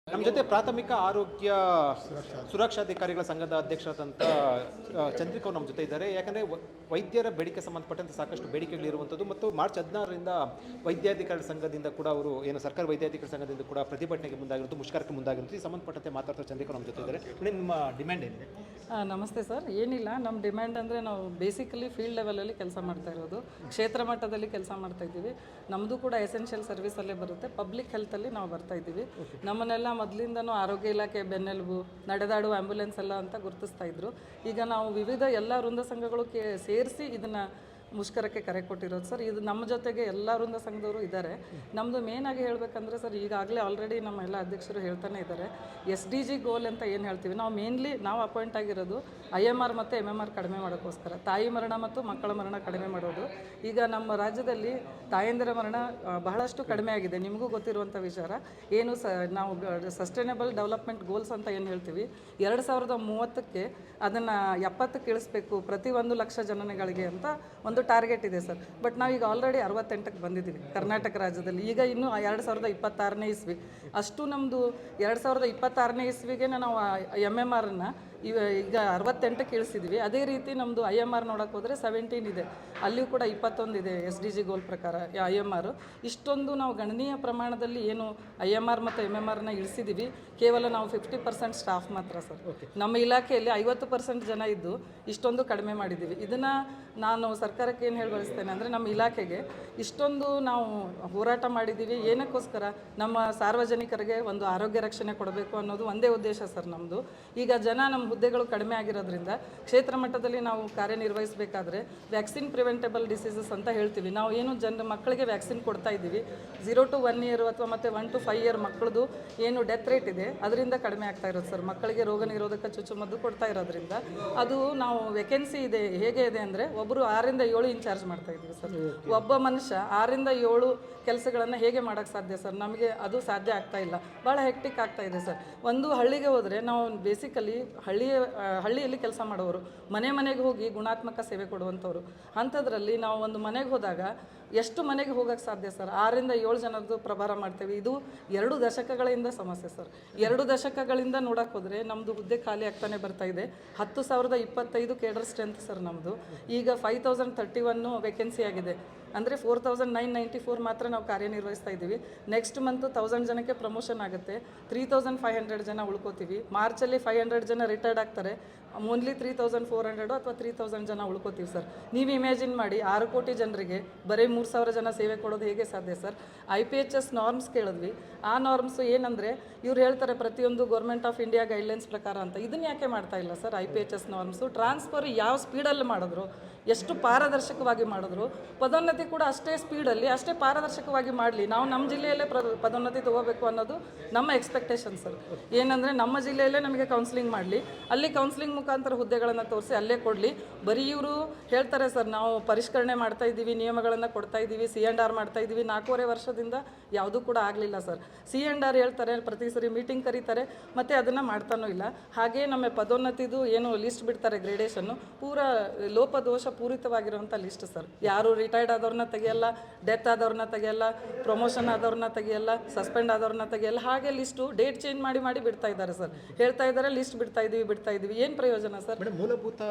ನಮ್ಮ ಜೊತೆ ಪ್ರಾಥಮಿಕ ಆರೋಗ್ಯ ಸುರಕ್ಷಾಧಿಕಾರಿಗಳ ಸಂಘದ ಅಧ್ಯಕ್ಷರಾದಂಥ ಚಂದ್ರಿಕಾ ಅವರು ನಮ್ಮ ಜೊತೆ ಇದ್ದಾರೆ. ಯಾಕಂದರೆ ವೈದ್ಯರ ಬೇಡಿಕೆ ಸಂಬಂಧಪಟ್ಟಂತೆ ಸಾಕಷ್ಟು ಬೇಡಿಕೆಗಳಿರುವಂಥದ್ದು ಮತ್ತು ಮಾರ್ಚ್ 16ರಿಂದ ವೈದ್ಯಾಧಿಕಾರಿ ಸಂಘದಿಂದ ಕೂಡ ಅವರು ಸರ್ಕಾರಿ ವೈದ್ಯಾಧಿಕಾರಿ ಸಂಘದಿಂದ ಕೂಡ ಪ್ರತಿಭಟನೆಗೆ ಮುಂದಾಗಿರೋದು, ಮುಷ್ಕರಕ್ಕೆ ಮುಂದಾಗಿರೋದು. ಈ ಸಂಬಂಧಪಟ್ಟಂತೆ ಮಾತಾಡ್ತಾ ಚಂದ್ರಿಕಾ ನಮ್ಮ ಜೊತೆ ಇದ್ದಾರೆ. ನಿಮ್ಮ ಡಿಮ್ಯಾಂಡ್ ಏನಿದೆ? ನಮಸ್ತೆ ಸರ್. ಏನಿಲ್ಲ, ನಮ್ಮ ಡಿಮ್ಯಾಂಡ್ ಅಂದರೆ ನಾವು ಬೇಸಿಕಲಿ ಫೀಲ್ಡ್ ಲೆವೆಲಲ್ಲಿ ಕೆಲಸ ಮಾಡ್ತಾ ಇರೋದು, ಕ್ಷೇತ್ರ ಮಟ್ಟದಲ್ಲಿ ಕೆಲಸ ಮಾಡ್ತಾ ಇದ್ದೀವಿ. ನಮ್ಮದು ಕೂಡ ಎಸೆನ್ಷಿಯಲ್ ಸರ್ವಿಸಲ್ಲೇ ಬರುತ್ತೆ, ಪಬ್ಲಿಕ್ ಹೆಲ್ತಲ್ಲಿ ನಾವು ಬರ್ತಾ ಇದ್ದೀವಿ. ನಮ್ಮನ್ನೆಲ್ಲ ಮೊದಲಿಂದನೂ ಆರೋಗ್ಯ ಇಲಾಖೆ ಬೆನ್ನೆಲುಬು, ನಡೆದಾಡುವ ಆ್ಯಂಬುಲೆನ್ಸ್ ಎಲ್ಲ ಅಂತ ಗುರುತಿಸ್ತಾ ಇದ್ರು. ಈಗ ನಾವು ವಿವಿಧ ಎಲ್ಲ ವೃಂದ ಸಂಘಗಳು ಸೇರಿಸಿ ಇದನ್ನು ಮುಷ್ಕರಕ್ಕೆ ಕರೆ ಕೊಟ್ಟಿರೋದು ಸರ್. ಇದು ನಮ್ಮ ಜೊತೆಗೆ ಎಲ್ಲ ವೃಂದ ಸಂಘದವರು ಇದ್ದಾರೆ. ನಮ್ಮದು ಮೇನಾಗಿ ಹೇಳಬೇಕಂದ್ರೆ ಸರ್, ಈಗಾಗಲೇ ಆಲ್ರೆಡಿ ನಮ್ಮ ಎಲ್ಲ ಅಧ್ಯಕ್ಷರು ಹೇಳ್ತಾನೆ ಇದ್ದಾರೆ, SDG ಗೋಲ್ ಅಂತ ಏನು ಹೇಳ್ತೀವಿ ನಾವು, ಮೇನ್ಲಿ ನಾವು ಅಪಾಯಿಂಟ್ ಆಗಿರೋದು IMR ಮತ್ತು MMR ಕಡಿಮೆ ಮಾಡೋಕ್ಕೋಸ್ಕರ, ತಾಯಿ ಮರಣ ಮತ್ತು ಮಕ್ಕಳ ಮರಣ ಕಡಿಮೆ ಮಾಡೋದು. ಈಗ ನಮ್ಮ ರಾಜ್ಯದಲ್ಲಿ ತಾಯಂದಿರ ಮರಣ ಬಹಳಷ್ಟು ಕಡಿಮೆ ಆಗಿದೆ, ನಿಮಗೂ ಗೊತ್ತಿರುವಂಥ ವಿಚಾರ. ಏನು ನಾವು ಸಸ್ಟೈನಬಲ್ ಡೆವಲಪ್ಮೆಂಟ್ ಗೋಲ್ಸ್ ಅಂತ ಏನು ಹೇಳ್ತೀವಿ, 2030ಕ್ಕೆ ಅದನ್ನು 70ಕ್ಕೆ ಇಳಿಸ್ಬೇಕು ಪ್ರತಿ 1 ಲಕ್ಷ ಜನಗಳಿಗೆ ಅಂತ ಒಂದು ಟಾರ್ಗೆಟ್ ಇದೆ ಸರ್. ಬಟ್ ನಾವೀಗ ಆಲ್ರೆಡಿ 68ಕ್ಕೆ ಬಂದಿದ್ದೀವಿ ಕರ್ನಾಟಕ ರಾಜ್ಯದಲ್ಲಿ. ಈಗ ಇನ್ನೂ 2026ನೇ ಇಸ್ವಿ ಅಷ್ಟು ನಮ್ಮದು 2026ನೇ ಇಸ್ವಿಗೆ ನಾವು MMRನ ಈಗ 68ಕ್ಕೆ ಇಳಿಸಿದ್ವಿ. ಅದೇ ರೀತಿ ನಮ್ಮದು IMR ನೋಡೋಕೆ ಹೋದರೆ 17 ಇದೆ, ಅಲ್ಲಿಯೂ ಕೂಡ 21 ಇದೆ SDG ಗೋಲ್ ಪ್ರಕಾರ IMR. ಇಷ್ಟೊಂದು ನಾವು ಗಣನೀಯ ಪ್ರಮಾಣದಲ್ಲಿ ಏನು IMR ಮತ್ತು MMRನ ಇಳಿಸಿದ್ದೀವಿ. ಕೇವಲ ನಾವು 50% ಸ್ಟಾಫ್ ಮಾತ್ರ ಸರ್. ನಮ್ಮ ಇಲಾಖೆಯಲ್ಲಿ 50% ಜನ ಇದ್ದು ಇಷ್ಟೊಂದು ಕಡಿಮೆ ಮಾಡಿದ್ದೀವಿ. ಇದನ್ನು ನಾನು ಸರ್ಕಾರಕ್ಕೆ ಏನು ಹೇಳಿ ಬಯಸ್ತೇನೆ ಅಂದರೆ, ನಮ್ಮ ಇಲಾಖೆಗೆ ಇಷ್ಟೊಂದು ನಾವು ಹೋರಾಟ ಮಾಡಿದ್ದೀವಿ ಏನಕ್ಕೋಸ್ಕರ, ನಮ್ಮ ಸಾರ್ವಜನಿಕರಿಗೆ ಒಂದು ಆರೋಗ್ಯ ರಕ್ಷಣೆ ಕೊಡಬೇಕು ಅನ್ನೋದು ಒಂದೇ ಉದ್ದೇಶ ಸರ್ ನಮ್ಮದು. ಈಗ ಜನ ನಮ್ಮ ಹುದ್ದೆಗಳು ಕಡಿಮೆ ಆಗಿರೋದ್ರಿಂದ ಕ್ಷೇತ್ರ ಮಟ್ಟದಲ್ಲಿ ನಾವು ಕಾರ್ಯನಿರ್ವಹಿಸಬೇಕಾದ್ರೆ ವ್ಯಾಕ್ಸಿನ್ ಪ್ರಿವೆಂಟಬಲ್ ಡಿಸೀಸಸ್ ಅಂತ ಹೇಳ್ತೀವಿ. ನಾವು ಏನು ಮಕ್ಕಳಿಗೆ ವ್ಯಾಕ್ಸಿನ್ ಕೊಡ್ತಾ ಇದ್ದೀವಿ, 0 to 1 year ಅಥವಾ ಮತ್ತು 1 to 5 year ಮಕ್ಕಳದು ಏನು ಡೆತ್ ರೇಟ್ ಇದೆ ಅದರಿಂದ ಕಡಿಮೆ ಆಗ್ತಾ ಇರೋದು ಸರ್. ಮಕ್ಕಳಿಗೆ ರೋಗ ನಿರೋಧಕ ಚುಚ್ಚುಮದ್ದು ಕೊಡ್ತಾ ಇರೋದ್ರಿಂದ ಅದು ನಾವು ವೇಕೆನ್ಸಿ ಇದೆ, ಹೇಗೆ ಇದೆ ಅಂದರೆ ಒಬ್ಬರು 6ರಿಂದ 7 ಇನ್ಚಾರ್ಜ್ ಮಾಡ್ತಾ ಇದ್ದೀವಿ ಸರ್. ಒಬ್ಬ ಮನುಷ್ಯ 6ರಿಂದ 7 ಕೆಲಸಗಳನ್ನು ಹೇಗೆ ಮಾಡೋಕ್ಕೆ ಸಾಧ್ಯ ಸರ್? ನಮಗೆ ಅದು ಸಾಧ್ಯ ಆಗ್ತಾ ಇಲ್ಲ, ಭಾಳ ಹೆಕ್ಟಿಕ್ ಆಗ್ತಾ ಇದೆ ಸರ್. ಒಂದು ಹಳ್ಳಿಗೆ ಹೋದರೆ ನಾವು ಬೇಸಿಕಲಿ ಹಳ್ಳಿಯಲ್ಲಿ ಕೆಲಸ ಮಾಡೋರು, ಮನೆಗೆ ಹೋಗಿ ಗುಣಾತ್ಮಕ ಸೇವೆ ಕೊಡುವಂಥವ್ರು. ಅಂಥದ್ರಲ್ಲಿ ನಾವು ಒಂದು ಮನೆಗೆ ಹೋದಾಗ ಎಷ್ಟು ಮನೆಗೆ ಹೋಗೋಕ್ಕೆ ಸಾಧ್ಯ ಸರ್? 6ರಿಂದ 7 ಜನರದ್ದು ಪ್ರಭಾರ ಮಾಡ್ತೇವೆ. ಇದು 2 ದಶಕಗಳಿಂದ ಸಮಸ್ಯೆ ಸರ್. 2 ದಶಕಗಳಿಂದ ನೋಡೋಕೆ ಹೋದರೆ ನಮ್ಮದು ಹುದ್ದೆ ಖಾಲಿ ಆಗ್ತಾನೆ ಬರ್ತಾ ಇದೆ. 10,025 ಕೇಡರ್ ಸ್ಟ್ರೆಂತ್ ಸರ್ ನಮ್ಮದು. ಈಗ 5,031 ವೇಕೆನ್ಸಿ ಆಗಿದೆ, ಅಂದರೆ 4,994 ಮಾತ್ರ ನಾವು ಕಾರ್ಯನಿರ್ವಹಿಸ್ತಾ ಇದ್ದೀವಿ. ನೆಕ್ಸ್ಟ್ ಮಂತು 1,000 ಜನಕ್ಕೆ ಪ್ರಮೋಷನ್ ಆಗುತ್ತೆ, 3,500 ಜನ ಉಳ್ಕೋತೀವಿ. ಮಾರ್ಚಲ್ಲಿ 500 ಜನ ರಿಟೈರ್ಡ್ ಆಗ್ತಾರೆ, ಓನ್ಲಿ 3,400 ಅಥವಾ 3,000 ಜನ ಉಳ್ಕೋತೀವಿ ಸರ್. ನೀವು ಇಮ್ಯಾಜಿನ್ ಮಾಡಿ, 6 ಕೋಟಿ ಜನರಿಗೆ ಬರೀ 3,000 ಜನ ಸೇವೆ ಕೊಡೋದು ಹೇಗೆ ಸಾಧ್ಯ ಸರ್? IPHS ನಾರ್ಮ್ಸ್ ಕೇಳಿದ್ವಿ. ಆ ನಾರ್ಮ್ಸು ಏನಂದರೆ ಇವ್ರು ಹೇಳ್ತಾರೆ ಪ್ರತಿಯೊಂದು ಗೌರ್ಮೆಂಟ್ ಆಫ್ ಇಂಡಿಯಾ ಗೈಡ್ಲೈನ್ಸ್ ಪ್ರಕಾರ ಅಂತ. ಇದನ್ನು ಯಾಕೆ ಮಾಡ್ತಾ ಇಲ್ಲ ಸರ್? IPHS ನಾರ್ಮ್ಸು ಟ್ರಾನ್ಸ್ಫರ್ ಯಾವ ಸ್ಪೀಡಲ್ಲಿ ಮಾಡಿದ್ರು, ಎಷ್ಟು ಪಾರದರ್ಶಕವಾಗಿ ಮಾಡಿದ್ರು, ಪದೋನ್ನತಿ ಕೂಡ ಅಷ್ಟೇ ಸ್ಪೀಡಲ್ಲಿ ಅಷ್ಟೇ ಪಾರದರ್ಶಕವಾಗಿ ಮಾಡಲಿ. ನಾವು ನಮ್ಮ ಜಿಲ್ಲೆಯಲ್ಲೇ ಪದೋನ್ನತಿ ತೊಗೋಬೇಕು ಅನ್ನೋದು ನಮ್ಮ ಎಕ್ಸ್ಪೆಕ್ಟೇಷನ್ ಸರ್. ಏನಂದರೆ ನಮ್ಮ ಜಿಲ್ಲೆಯಲ್ಲೇ ನಮಗೆ ಕೌನ್ಸಿಲಿಂಗ್ ಮಾಡಲಿ, ಅಲ್ಲಿ ಕೌನ್ಸಿಲಿಂಗ್ ಮುಖಾಂತರ ಹುದ್ದೆಗಳನ್ನು ತೋರಿಸಿ ಅಲ್ಲೇ ಕೊಡಲಿ. ಬರೀ ಇವರು ಹೇಳ್ತಾರೆ ಸರ್ ನಾವು ಪರಿಷ್ಕರಣೆ ಮಾಡ್ತಾ ಇದ್ದೀವಿ, ನಿಯಮಗಳನ್ನು ಕೊಡ್ತಾ ಇದ್ದೀವಿ, C&R ಮಾಡ್ತಾ ಇದ್ದೀವಿ. 4.5 ವರ್ಷದಿಂದ ಯಾವುದೂ ಕೂಡ ಆಗಲಿಲ್ಲ ಸರ್. C&R ಹೇಳ್ತಾರೆ, ಪ್ರತಿ ಸರಿ ಮೀಟಿಂಗ್ ಕರೀತಾರೆ, ಮತ್ತು ಅದನ್ನು ಮಾಡ್ತಾನೂ ಇಲ್ಲ. ಹಾಗೇ ನಮ್ಮ ಪದೋನ್ನತಿದು ಏನು ಲಿಸ್ಟ್ ಬಿಡ್ತಾರೆ ಗ್ರೇಡೇಷನ್ನು, ಪೂರಾ ಲೋಪದೋಷ ಪೂರಿತವಾಗಿರುವಂಥ ಲಿಸ್ಟ್ ಸರ್. ಯಾರು ರಿಟೈರ್ಡ್ ಆದವ್ರನ್ನ ತೆಗೆಯಲ್ಲ, ಡೆತ್ ಆದವ್ರನ್ನ ತೆಗೆಯಲ್ಲ, ಪ್ರಮೋಷನ್ ಆದವ್ರನ್ನ ತೆಗೆಯಲ್ಲ, ಸಸ್ಪೆಂಡ್ ಆದವ್ರನ್ನ ತೆಗೆಯಲ್ಲ. ಹಾಗೆ ಲಿಸ್ಟು ಡೇಟ್ ಚೇಂಜ್ ಮಾಡಿ ಬಿಡ್ತಾ ಇದ್ದಾರೆ ಸರ್. ಹೇಳ್ತಾ ಇದ್ದಾರೆ ಲಿಸ್ಟ್ ಬಿಡ್ತಾ ಇದ್ದೀವಿ. ಏನು ಪ್ರಯೋಜನ ಸರ್? ಮೇಡಮ್, ಮೂಲಭೂತ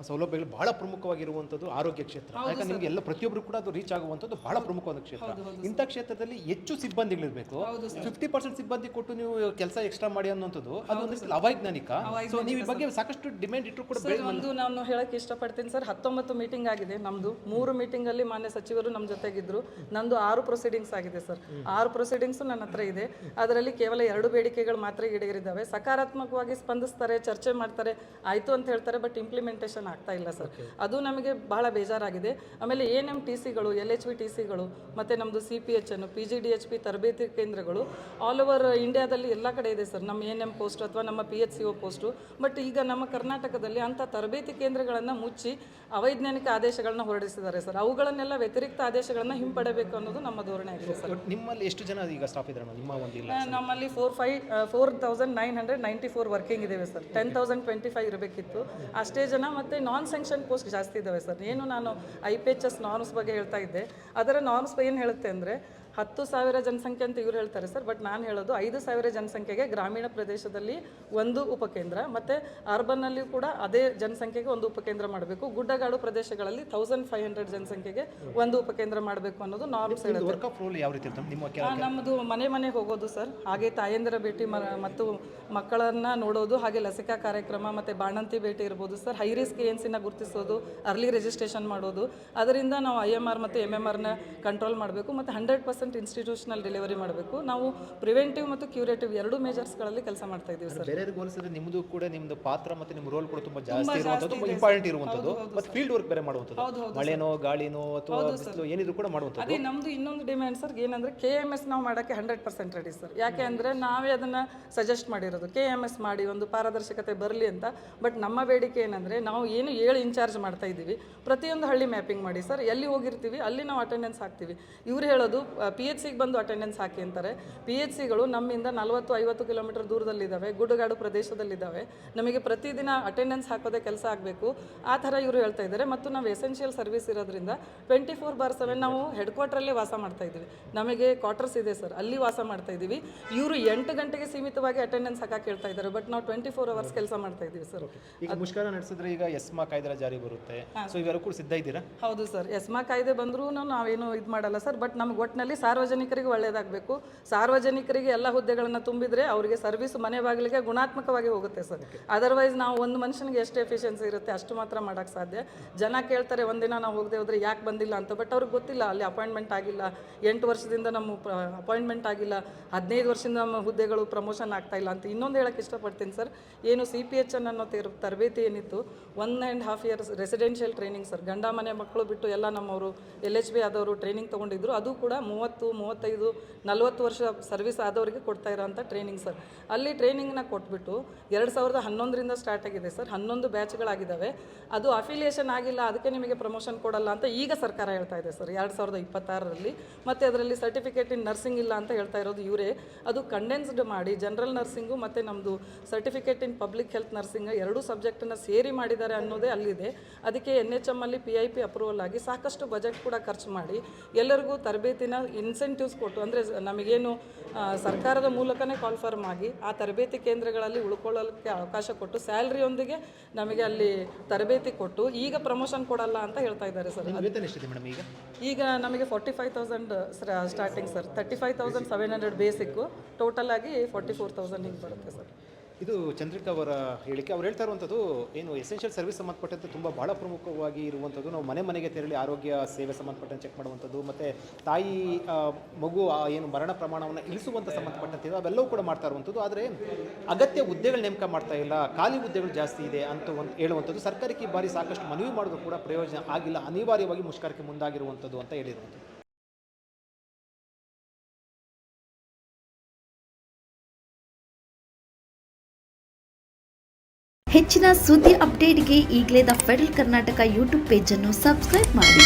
ಸೌಲಭ್ಯಗಳು ಬಹಳ ಪ್ರಮುಖವಾಗಿರುವಂಥದ್ದು ಆರೋಗ್ಯ ಕ್ಷೇತ್ರ. ಯಾಕಂದ್ರೆ ನಿಮಗೆ ಎಲ್ಲ ಪ್ರತಿಯೊಬ್ಬರು ಕೂಡ ಅದು ರೀಚ್ ಆಗುವಂಥದ್ದು ಬಹಳ ಪ್ರಮುಖವಾದ ಕ್ಷೇತ್ರ. ಇಂಥ ಕ್ಷೇತ್ರದಲ್ಲಿ ಹೆಚ್ಚು ಸಿಬ್ಬಂದಿಗಳಿರಬೇಕು. 50% ಸಿಬ್ಬಂದಿ ಕೊಟ್ಟು ನೀವು ಕೆಲಸ ಎಕ್ಸ್ಟ್ರಾ ಮಾಡಿ ಅನ್ನೋಂಥದ್ದು ಅದು ಒಂದು ಅವೈಜ್ಞಾನಿಕ. ಸೊ ನೀವು ಈ ಬಗ್ಗೆ ಸಾಕಷ್ಟು ಡಿಮ್ಯಾಂಡ್ ಇಟ್ಟರು ಕೂಡ ಒಂದು ನಾನು ಹೇಳಕ್ಕೆ ಇಷ್ಟಪಡ್ತೀನಿ ಸರ್. 19 ಮೀಟಿಂಗ್ ಆಗಿದೆ ನಮ್ಮದು. 3 ಮೀಟಿಂಗಲ್ಲಿ ಮಾನ್ಯ ಸಚಿವರು ನಮ್ಮ ಜೊತೆಗಿದ್ರು. ನಂದು 6 ಪ್ರೊಸೀಡಿಂಗ್ಸ್ ಆಗಿದೆ ಸರ್. 6 ಪ್ರೊಸೀಡಿಂಗ್ಸು ನನ್ನ ಹತ್ರ ಇದೆ. ಅದರಲ್ಲಿ ಕೇವಲ 2 ಬೇಡಿಕೆಗಳು ಮಾತ್ರ ಈಡೇರಿದ್ದಾವೆ. ಸಕಾರಾತ್ಮಕವಾಗಿ ಸ್ಪಂದಿಸ್ತಾರೆ, ಚರ್ಚೆ ಮಾಡ್ತಾರೆ, ಆಯಿತು ಅಂತ ಹೇಳ್ತಾರೆ, ಬಟ್ ಇಂಪ್ಲಿಮೆಂಟೇಷನ್ ಆಗ್ತಾ ಇಲ್ಲ ಸರ್. ಅದು ನಮಗೆ ಬಹಳ ಬೇಜಾರಾಗಿದೆ. ಆಮೇಲೆ ANMTCಗಳು, LHVTCಗಳು ಮತ್ತು ನಮ್ಮದು CPHN, PGDHP ತರಬೇತಿ ಕೇಂದ್ರಗಳು ಆಲ್ ಓವರ್ ಇಂಡಿಯಾದಲ್ಲಿ ಎಲ್ಲ ಕಡೆ ಇದೆ ಸರ್, ನಮ್ಮ ANM ಪೋಸ್ಟ್ ಅಥವಾ ನಮ್ಮ PHCO ಪೋಸ್ಟು. ಬಟ್ ಈಗ ನಮ್ಮ ಕರ್ನಾಟಕದಲ್ಲಿ ಅಂಥ ತರಬೇತಿ ಕೇಂದ್ರಗಳನ್ನು ಮುಚ್ಚಿ ಅವೈಜ್ಞಾನಿಕ ಆದೇಶಗಳನ್ನ ಹೊರಡಿಸಿದ್ದಾರೆ ಸರ್. ಅವುಗಳನ್ನೆಲ್ಲ ವ್ಯತಿರಿಕ್ತ ಆದೇಶಗಳನ್ನು ಹಿಂಪಡೆಯಬೇಕು ಅನ್ನೋದು ನಮ್ಮ ಧೋರಣೆ ಆಗಿದೆ ಸರ್. ನಿಮ್ಮಲ್ಲಿ ಎಷ್ಟು ಜನ ಈಗ ಸ್ಟಾಫ್ ಇದ್ದಾರೆ ನಿಮ್ಮ ಒಂದು ಇಲ್ಲ? ನಮ್ಮಲ್ಲಿ 4,994 ವರ್ಕಿಂಗ್ ಇದ್ದೇವೆ ಸರ್. 10,025 ಇರಬೇಕಿತ್ತು ಅಷ್ಟೇ ಜನ. ಮತ್ತು ನಾನ್ ಸ್ಯಾಂಕ್ಷನ್ ಪೋಸ್ಟ್ ಜಾಸ್ತಿ ಇದ್ದಾವೆ ಸರ್. ಏನು ನಾನು IPHS ನಾರ್ಮ್ಸ್ ಬಗ್ಗೆ ಹೇಳ್ತಾ ಇದ್ದೆ, ಅದರ ನಾರ್ಮ್ಸ್ ಏನು ಹೇಳುತ್ತೆ ಅಂದರೆ 10,000 ಜನಸಂಖ್ಯೆ ಅಂತ ಇವ್ರು ಹೇಳ್ತಾರೆ ಸರ್, ಬಟ್ ನಾನು ಹೇಳೋದು 5,000 ಜನಸಂಖ್ಯೆಗೆ ಗ್ರಾಮೀಣ ಪ್ರದೇಶದಲ್ಲಿ ಒಂದು ಉಪಕೇಂದ್ರ, ಮತ್ತು ಅರ್ಬನ್ನಲ್ಲಿ ಕೂಡ ಅದೇ ಜನಸಂಖ್ಯೆಗೆ ಒಂದು ಉಪಕೇಂದ್ರ ಮಾಡಬೇಕು. ಗುಡ್ಡಗಾಡು ಪ್ರದೇಶಗಳಲ್ಲಿ 1,500 ಜನಸಂಖ್ಯೆಗೆ ಒಂದು ಉಪಕೇಂದ್ರ ಮಾಡಬೇಕು ಅನ್ನೋದು ನಾರ್ಮ್ಸ್ ಹೇಳುತ್ತೆ. ವರ್ಕ್ ಆಫ್ ರೂಲ್ ಯಾವ ರೀತಿ ಇರುತ್ತೆ ನಿಮ್ಮ ನಮ್ಮದು ಮನೆಗೆ ಹೋಗೋದು ಸರ್, ಹಾಗೆ ತಾಯಂದಿರ ಭೇಟಿ ಮತ್ತು ಮಕ್ಕಳನ್ನು ನೋಡೋದು, ಹಾಗೆ ಲಸಿಕಾ ಕಾರ್ಯಕ್ರಮ ಮತ್ತು ಬಾಣಂತಿ ಭೇಟಿ ಇರ್ಬೋದು ಸರ್. ಹೈ ರಿಸ್ಕ್ ಏನ್ಸಿನ ಗುರುತಿಸೋದು, ಅರ್ಲಿ ರಿಜಿಸ್ಟ್ರೇಷನ್ ಮಾಡೋದು, ಅದರಿಂದ ನಾವು IMR ಮತ್ತು MMRನ ಕಂಟ್ರೋಲ್ ಮಾಡಬೇಕು ಮತ್ತು 100% ಇನ್ಸ್ಟಿಟ್ಯೂಷನಲ್ ಡೆಲಿವರಿ ಮಾಡಬೇಕು. ನಾವು ಪ್ರಿವೆಂಟಿವ್ ಮತ್ತು ಕ್ಯೂರೇಟಿವ್ ಎರಡೂ ಮೇಜರ್ಸ್ಗಳಲ್ಲಿ ಕೆಲಸ ಮಾಡ್ತಾ ಇದ್ದೀವಿ ಸರ್. ಬೇರೆ ಹೋಲಿಸಿದ್ರೆ ನಿಮ್ಮದು ಕೂಡ ನಿಮ್ಮದು ಪಾತ್ರ ಮತ್ತು ನಿಮ್ಮ ರೋಲ್ ಕೂಡ ತುಂಬ ಜಾಸ್ತಿ ಇರುವಂಥದ್ದು, ತುಂಬ ಇಂಪಾರ್ಟೆಂಟ್ ಇರುವಂಥದ್ದು, ಮತ್ತು ಫೀಲ್ಡ್ ವರ್ಕ್ ಬೇರೆ ಮಾಡುವಂಥದ್ದು, ಮಳೆನೋ ಗಾಳಿನೋ ಅಥವಾ ಬಿಸಿಲು ಏನಿದ್ರು ಕೂಡ ಮಾಡುವಂಥದ್ದು. ಅದೇ ನಮ್ಮದು ಇನ್ನೊಂದು ಡಿಮ್ಯಾಂಡ್ ಸರ್ ಏನಂದರೆ KMS ನಾವು ಮಾಡೋಕ್ಕೆ 100% ರೆಡಿ ಸರ್. ಯಾಕೆ ಅಂದರೆ ನಾವೇ ಅದನ್ನು ಸಜೆಸ್ಟ್ ಮಾಡಿರೋದು KMS ಮಾಡಿ ಒಂದು ಪಾರದರ್ಶಕತೆ ಬರಲಿ ಅಂತ. ಬಟ್ ನಮ್ಮ ಬೇಡಿಕೆ ಏನಂದರೆ ನಾವು ಏನು 7 ಇನ್ಚಾರ್ಜ್ ಮಾಡ್ತಾ ಇದ್ದೀವಿ, ಪ್ರತಿಯೊಂದು ಹಳ್ಳಿ ಮ್ಯಾಪಿಂಗ್ ಮಾಡಿ ಸರ್. ಎಲ್ಲಿ ಹೋಗಿರ್ತೀವಿ ಅಲ್ಲಿ ನಾವು ಅಟೆಂಡೆನ್ಸ್ ಹಾಕ್ತೀವಿ. ಇವ್ರು ಹೇಳೋದು PHCಗೆ ಬಂದು ಅಟೆಂಡೆನ್ಸ್ ಹಾಕಿ ಅಂತಾರೆ. PHCಗಳು ನಮ್ಮಿಂದ 40-50 ಕಿಲೋಮೀಟರ್ ದೂರದಲ್ಲಿದ್ದಾವೆ, ಗುಡ್ಡಗಾಡು ಪ್ರದೇಶದಲ್ಲಿದ್ದಾವೆ. ನಮಗೆ ಪ್ರತಿದಿನ ಅಟೆಂಡೆನ್ಸ್ ಹಾಕೋದೇ ಕೆಲಸ ಆಗಬೇಕು, ಆ ಥರ ಇವರು ಹೇಳ್ತಾ ಇದ್ದಾರೆ. ಮತ್ತು ನಾವು ಎಸೆನ್ಷಿಯಲ್ ಸರ್ವಿಸ್ ಇರೋದ್ರಿಂದ 24/7 ನಾವು ಹೆಡ್ ಕ್ವಾರ್ಟ್ರಲ್ಲೇ ವಾಸ ಮಾಡ್ತಾ ಇದ್ದೀವಿ. ನಮಗೆ ಕ್ವಾರ್ಟರ್ಸ್ ಇದೆ ಸರ್, ಅಲ್ಲಿ ವಾಸ ಮಾಡ್ತಾ ಇದ್ದೀವಿ. ಇವರು 8 ಗಂಟೆಗೆ ಸೀಮಿತವಾಗಿ ಅಟೆಂಡೆನ್ಸ್ ಹಾಕಕ್ಕೆ ಹೇಳ್ತಾ ಇದ್ದಾರೆ, ಬಟ್ ನಾವು 24 ಅವರ್ಸ್ ಕೆಲಸ ಮಾಡ್ತಾ ಇದ್ದೀವಿ ಸರ್. ಈಗ ಮುಷ್ಕರ ನಡೆಸಿದ್ರೆ ಈಗ ಎಸ್ಮಾ ಕಾಯ್ದೆ ಜಾರಿ ಬರುತ್ತೆ, ಸೊ ಇವೆಲ್ಲರೂ ಕೂಡ ಸಿದ್ಧ ಇದ್ದೀರಾ? ಹೌದು ಸರ್, ಎಸ್ಮಾ ಕಾಯ್ದೆ ಬಂದರೂ ನಾವೇನು ಇದು ಮಾಡಲ್ಲ ಸರ್. ಬಟ್ ನಮ್ಗೆ ಒಟ್ಟಿನಲ್ಲಿ ಸಾರ್ವಜನಿಕರಿಗೆ ಒಳ್ಳೆಯದಾಗಬೇಕು. ಸಾರ್ವಜನಿಕರಿಗೆ ಎಲ್ಲ ಹುದ್ದೆಗಳನ್ನು ತುಂಬಿದರೆ ಅವರಿಗೆ ಸರ್ವಿಸ್ ಮನೆ ಬಾಗಿಲಿಗೆ ಗುಣಾತ್ಮಕವಾಗಿ ಹೋಗುತ್ತೆ ಸರ್. ಅದರ್ವೈಸ್ ನಾವು ಒಂದು ಮನುಷ್ಯನಿಗೆ ಎಷ್ಟು ಎಫಿಷಿಯನ್ಸಿ ಇರುತ್ತೆ ಅಷ್ಟು ಮಾತ್ರ ಮಾಡೋಕ್ಕೆ ಸಾಧ್ಯ. ಜನ ಕೇಳ್ತಾರೆ ಒಂದಿನ ನಾವು ಹೋಗದೆ ಹೋದರೆ ಯಾಕೆ ಬಂದಿಲ್ಲ ಅಂತ, ಬಟ್ ಅವ್ರಿಗೆ ಗೊತ್ತಿಲ್ಲ ಅಲ್ಲಿ ಅಪಾಯಿಂಟ್ಮೆಂಟ್ ಆಗಿಲ್ಲ, 8 ವರ್ಷದಿಂದ ನಮ್ಮ ಅಪಾಯಿಂಟ್ಮೆಂಟ್ ಆಗಿಲ್ಲ, 15 ವರ್ಷದಿಂದ ನಮ್ಮ ಹುದ್ದೆಗಳು ಪ್ರಮೋಷನ್ ಆಗ್ತಾ ಇಲ್ಲ ಅಂತ. ಇನ್ನೊಂದು ಹೇಳಕ್ಕೆ ಇಷ್ಟಪಡ್ತೀನಿ ಸರ್, ಏನು CPHN ಅನ್ನೋ ತರಬೇತಿ ಏನಿತ್ತು 1.5 years ರೆಸಿಡೆನ್ಷಿಯಲ್ ಟ್ರೈನಿಂಗ್ ಸರ್. ಗಂಡ ಮನೆ ಮಕ್ಕಳು ಬಿಟ್ಟು ಎಲ್ಲ ನಮ್ಮವರು LHB ಆದವರು ಟ್ರೈನಿಂಗ್ ತೊಗೊಂಡಿದ್ರು. ಅದು ಕೂಡ 30, 35, 40 ವರ್ಷ ಸರ್ವಿಸ್ ಆದವರಿಗೆ ಕೊಡ್ತಾ ಇರೋಂಥ ಟ್ರೈನಿಂಗ್ ಸರ್. ಅಲ್ಲಿ ಟ್ರೈನಿಂಗ್ನ ಕೊಟ್ಬಿಟ್ಟು 2011ರಿಂದ ಸ್ಟಾರ್ಟ್ ಆಗಿದೆ ಸರ್. 11 ಬ್ಯಾಚ್ಗಳಾಗಿದ್ದಾವೆ. ಅದು ಅಫಿಲಿಯೇಷನ್ ಆಗಿಲ್ಲ, ಅದಕ್ಕೆ ನಿಮಗೆ ಪ್ರಮೋಷನ್ ಕೊಡಲ್ಲ ಅಂತ ಈಗ ಸರ್ಕಾರ ಹೇಳ್ತಾ ಇದೆ ಸರ್ 2026ರಲ್ಲಿ. ಮತ್ತು ಅದರಲ್ಲಿ ಸರ್ಟಿಫಿಕೇಟ್ ಇನ್ ನರ್ಸಿಂಗ್ ಇಲ್ಲ ಅಂತ ಹೇಳ್ತಾ ಇರೋದು ಇವರೇ. ಅದು ಕಂಡೆನ್ಸ್ಡ್ ಮಾಡಿ ಜನರಲ್ ನರ್ಸಿಂಗು ಮತ್ತು ನಮ್ಮದು certificate in public health nursing ಎರಡೂ ಸಬ್ಜೆಕ್ಟನ್ನು ಸೇರಿ ಮಾಡಿದ್ದಾರೆ ಅನ್ನೋದೇ ಅಲ್ಲಿದೆ. ಅದಕ್ಕೆ NHM ಅಲ್ಲಿ PIP ಅಪ್ರೂವಲ್ ಆಗಿ ಸಾಕಷ್ಟು ಬಜೆಟ್ ಕೂಡ ಖರ್ಚು ಮಾಡಿ ಎಲ್ಲರಿಗೂ ತರಬೇತಿನ ಇನ್ಸೆಂಟಿವ್ಸ್ ಕೊಟ್ಟು, ಅಂದರೆ ನಮಗೇನು ಸರ್ಕಾರದ ಮೂಲಕನೇ ಕಾಲ್ಫರ್ಮ್ ಆಗಿ ಆ ತರಬೇತಿ ಕೇಂದ್ರಗಳಲ್ಲಿ ಉಳ್ಕೊಳ್ಳೋಕ್ಕೆ ಅವಕಾಶ ಕೊಟ್ಟು ಸ್ಯಾಲ್ರಿಯೊಂದಿಗೆ ನಮಗೆ ಅಲ್ಲಿ ತರಬೇತಿ ಕೊಟ್ಟು ಈಗ ಪ್ರಮೋಷನ್ ಕೊಡಲ್ಲ ಅಂತ ಹೇಳ್ತಾ ಇದ್ದಾರೆ ಸರ್. ಈಗ ನಮಗೆ 45,000 ಸ್ಟಾರ್ಟಿಂಗ್ ಸರ್, 35,700 ಬೇಸಿಕ್ಕು, ಟೋಟಲ್ ಆಗಿ 44,000 ಹಿಂಗೆ ಬರುತ್ತೆ ಸರ್. ಇದು ಚಂದ್ರಿಕಾ ಅವರ ಹೇಳಿಕೆ. ಅವ್ರು ಹೇಳ್ತಾ ಇರುವಂಥದ್ದು ಏನು ಎಸೆನ್ಷಿಯಲ್ ಸರ್ವಿಸ್ ಸಂಬಂಧಪಟ್ಟಂತೆ ತುಂಬ ಭಾಳ ಪ್ರಮುಖವಾಗಿ ಇರುವಂಥದ್ದು, ನಾವು ಮನೆಗೆ ತೆರಳಿ ಆರೋಗ್ಯ ಸೇವೆ ಸಂಬಂಧಪಟ್ಟಂತೆ ಚೆಕ್ ಮಾಡುವಂಥದ್ದು, ಮತ್ತು ತಾಯಿ ಮಗು ಏನು ಮರಣ ಪ್ರಮಾಣವನ್ನು ಇಳಿಸುವಂಥ ಸಂಬಂಧಪಟ್ಟಂತೆ ಅವೆಲ್ಲವೂ ಕೂಡ ಮಾಡ್ತಾ ಇರುವಂಥದ್ದು. ಆದರೆ ಅಗತ್ಯ ಹುದ್ದೆಗಳು ನೇಮಕ ಮಾಡ್ತಾ ಇಲ್ಲ, ಖಾಲಿ ಹುದ್ದೆಗಳು ಜಾಸ್ತಿ ಇದೆ ಅಂತ ಹೇಳುವಂಥದ್ದು. ಸರ್ಕಾರಕ್ಕೆ ಈ ಬಾರಿ ಸಾಕಷ್ಟು ಮನವಿ ಮಾಡೋದು ಕೂಡ ಪ್ರಯೋಜನ ಆಗಿಲ್ಲ, ಅನಿವಾರ್ಯವಾಗಿ ಮುಷ್ಕರಕ್ಕೆ ಮುಂದಾಗಿರುವಂಥದ್ದು ಅಂತ ಹೇಳಿರುವಂಥದ್ದು. ಹೆಚ್ಚಿನ ಸುದ್ದಿ ಅಪ್ಡೇಟ್ಗೆ ಈಗಲೇ the federal Karnataka YouTube page ಅನ್ನು ಸಬ್ಸ್ಕ್ರೈಬ್ ಮಾಡಿ.